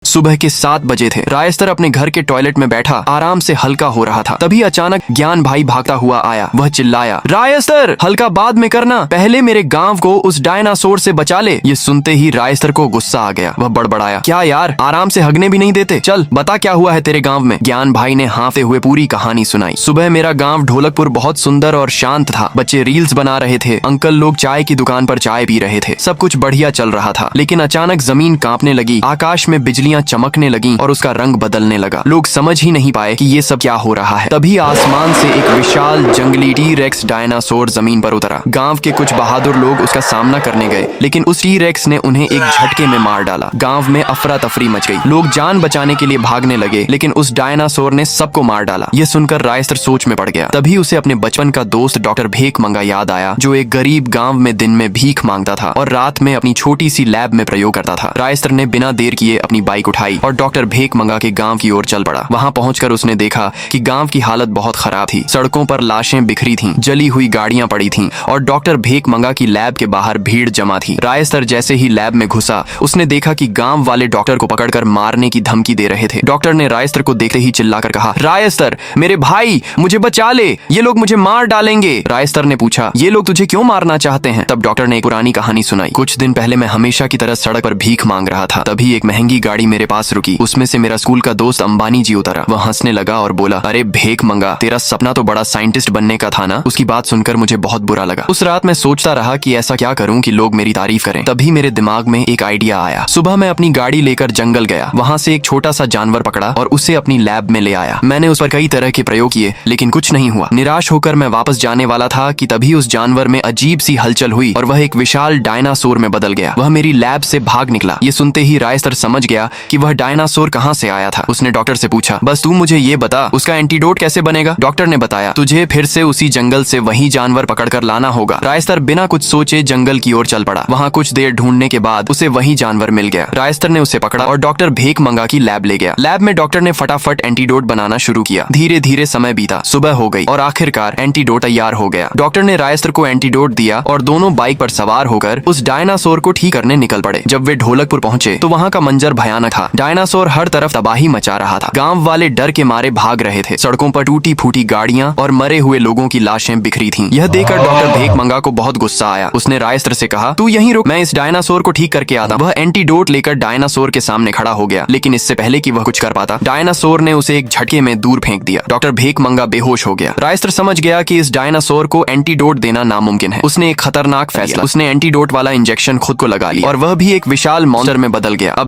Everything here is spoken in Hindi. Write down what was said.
सुबह के 7 बजे थे। रायस्तर अपने घर के टॉयलेट में बैठा आराम से हल्का हो रहा था। तभी अचानक ज्ञान भाई भागता हुआ आया। वह चिल्लाया, रायस्तर हल्का बाद में करना, पहले मेरे गांव को उस डायनासोर से बचा ले। ये सुनते ही रायस्तर को गुस्सा आ गया। वह बड़बड़ाया, क्या यार, आराम से हगने भी नहीं देते? चल बता क्या हुआ है तेरे गाँव में। ज्ञान भाई ने हाँफते हुए पूरी कहानी सुनाई। सुबह मेरा गाँव ढोलकपुर बहुत सुंदर और शांत था। बच्चे रील्स बना रहे थे, अंकल लोग चाय की दुकान पर चाय पी रहे थे। सब कुछ बढ़िया चल रहा था, लेकिन अचानक जमीन कांपने लगी, आकाश में बिजलियां चमकने लगी और उसका रंग बदलने लगा। लोग समझ ही नहीं पाए कि ये सब क्या हो रहा है। तभी आसमान से एक विशाल जंगली टी-रेक्स डायनासोर जमीन पर उतरा। गांव के कुछ बहादुर लोग उसका सामना करने गए, लेकिन उस टी-रेक्स ने उन्हें एक झटके में मार डाला। गांव में अफरा तफरी मच गई। लोग जान बचाने के लिए भागने लगे, लेकिन उस डायनासोर ने सबको मार डाला। यह सुनकर रायस्तर सोच में पड़ गया। तभी उसे अपने बचपन का दोस्त डॉक्टर भेक मंगा याद आया, जो एक गरीब गांव में दिन में भीख मांगता था और रात में अपनी छोटी सी लैब में प्रयोग करता था। रायस्तर ने बिना देर किए अपनी बाइक उठाई और डॉक्टर भेक मंगा के गांव की ओर चल पड़ा। वहां पहुंचकर उसने देखा कि गांव की हालत बहुत खराब थी। सड़कों पर लाशें बिखरी थीं, जली हुई गाड़ियां पड़ी थीं और डॉक्टर भेक मंगा की लैब के बाहर भीड़ जमा थी। रायस्तर जैसे ही लैब में घुसा, उसने देखा कि गांव वाले डॉक्टर को पकड़कर मारने की धमकी दे रहे थे। डॉक्टर ने रायस्तर को देखते ही चिल्लाकर कहा, रायस्तर मेरे भाई, मुझे बचा ले, ये लोग मुझे मार डालेंगे। रायस्तर ने पूछा, ये लोग तुझे क्यों मारना चाहते हैं? तब डॉक्टर ने एक पुरानी कहानी सुनाई। कुछ दिन पहले मैं हमेशा की तरह सड़क पर भीख मांग रहा था। तभी एक महंगी गाड़ी मेरे पास रुकी। उसमें से मेरा स्कूल का दोस्त अंबानी जी उतरा। वह हंसने लगा और बोला, अरे भेक मंगा, तेरा सपना तो बड़ा साइंटिस्ट बनने का था ना? उसकी बात सुनकर मुझे बहुत बुरा लगा। उस रात मैं सोचता रहा कि ऐसा क्या करूं कि लोग मेरी तारीफ करें। तभी मेरे दिमाग में एक आइडिया आया। सुबह मैं अपनी गाड़ी लेकर जंगल गया। वहां से एक छोटा सा जानवर पकड़ा और उसे अपनी लैब में ले आया। मैंने उस पर कई तरह के प्रयोग किए, लेकिन कुछ नहीं हुआ। निराश होकर मैं वापस जाने वाला था कि तभी उस जानवर में अजीब सी हलचल हुई और वह एक विशाल डायनासोर में बदल गया। वह मेरी लैब से भाग निकला। ये सुनते ही रायस्तर समझ गया कि वह डायनासोर कहां से आया था। उसने डॉक्टर से पूछा, बस तू मुझे ये बता, उसका एंटीडोट कैसे बनेगा? डॉक्टर ने बताया, तुझे फिर से उसी जंगल से वही जानवर पकड़कर लाना होगा। रायस्तर बिना कुछ सोचे जंगल की ओर चल पड़ा। वहां कुछ देर ढूंढने के बाद उसे वही जानवर मिल गया। रायस्तर ने उसे पकड़ा और डॉक्टर भेक मंगा की लैब ले गया। लैब में डॉक्टर ने फटाफट एंटीडोट बनाना शुरू किया। धीरे धीरे समय बीता, सुबह हो गई और आखिरकार एंटीडोट तैयार हो गया। डॉक्टर ने रायस्तर को एंटीडोट दिया और दोनों बाइक पर सवार होकर उस डायनासोर को ठीक करने निकल पड़े। जब वे ढोलकपुर पहुंचे तो वहां का मंजर भयानक था। डायनासोर हर तरफ तबाही मचा रहा था। गांव वाले डर के मारे भाग रहे थे। सड़कों पर टूटी फूटी गाड़ियां और मरे हुए लोगों की लाशें बिखरी थीं। यह देखकर डॉक्टर भेक मंगा को बहुत गुस्सा आया। उसने रायस्तर से कहा, तू यहीं रुक, मैं इस डायनासोर को ठीक करके आता। वह एंटीडोट लेकर डायनासोर के सामने खड़ा हो गया, लेकिन इससे पहले कि वह कुछ कर पाता, डायनासोर ने उसे एक झटके में दूर फेंक दिया। डॉक्टर भेक मंगा बेहोश हो गया। रायस्तर समझ गया कि इस डायनासोर को एंटीडोट देना नामुमकिन है। उसने एक खतरनाक फैसला, उसने एंटीडोट वाला इंजेक्शन खुद को लगा लिया और वह भी एक विशाल मॉन्स्टर में बदल गया। अब